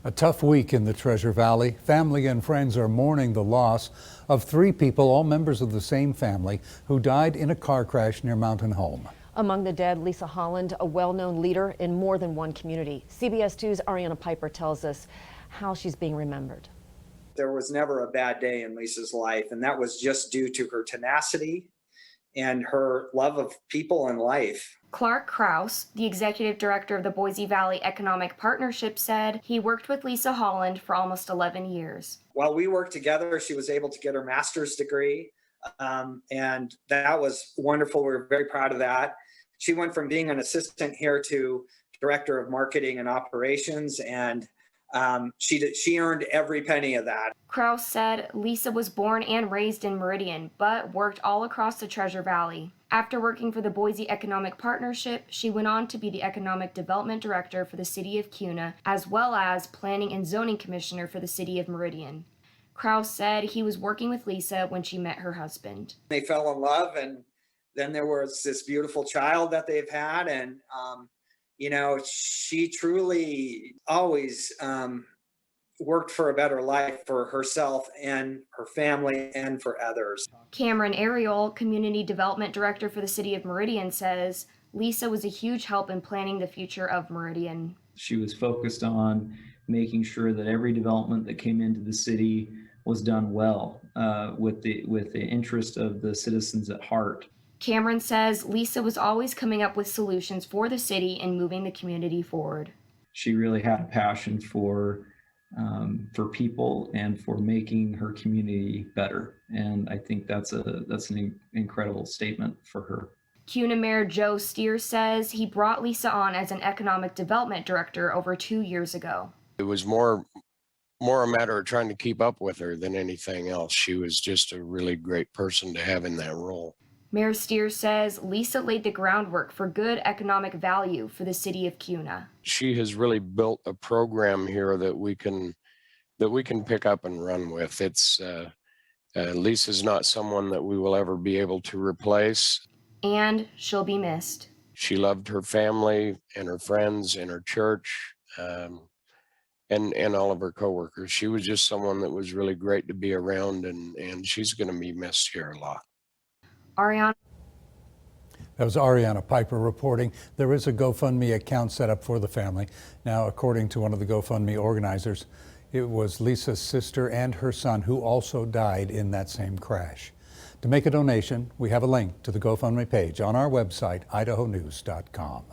A tough week in the Treasure Valley. Family and friends are mourning the loss of 3 people, all members of the same family, who died in a car crash near Mountain Home. Among the dead, Lisa Holland, a well-known leader in more than one community. CBS 2's Ariana Piper tells us how she's being remembered. There was never a bad day in Lisa's life, and that was just due to her tenacity and her love of people and life. Clark Krause, the executive director of the Boise Valley Economic Partnership, said he worked with Lisa Holland for almost 11 years. While we worked together, she was able to get her master's degree, and that was wonderful. We were very proud of that. She went from being an assistant here to director of marketing and operations, and she earned every penny of that. Krause said Lisa was born and raised in Meridian, but worked all across the Treasure Valley. After working for the Boise Economic Partnership, she went on to be the Economic Development Director for the City of Kuna, as well as Planning and Zoning Commissioner for the City of Meridian. Krause said he was working with Lisa when she met her husband. They fell in love, and then there was this beautiful child that they've had, and she truly always worked for a better life for herself and her family and for others. Cameron Ariel, Community Development Director for the City of Meridian, says Lisa was a huge help in planning the future of Meridian. She was focused on making sure that every development that came into the city was done well, with the interest of the citizens at heart. Cameron says Lisa was always coming up with solutions for the city and moving the community forward. She really had a passion for people and for making her community better, and I think that's an incredible statement for her. Kuna Mayor Joe Steer says he brought Lisa on as an economic development director over 2 years ago. It was more a matter of trying to keep up with her than anything else. She was just a really great person to have in that role. Mayor Steer says Lisa laid the groundwork for good economic value for the city of Kuna. She has really built a program here that we can pick up and run with. Lisa's not someone that we will ever be able to replace. And she'll be missed. She loved her family and her friends and her church, and all of her coworkers. She was just someone that was really great to be around, and she's going to be missed here a lot. Ariana. That was Ariana Piper reporting. There is a GoFundMe account set up for the family. Now, according to one of the GoFundMe organizers, it was Lisa's sister and her son who also died in that same crash. To make a donation, we have a link to the GoFundMe page on our website, idahonews.com.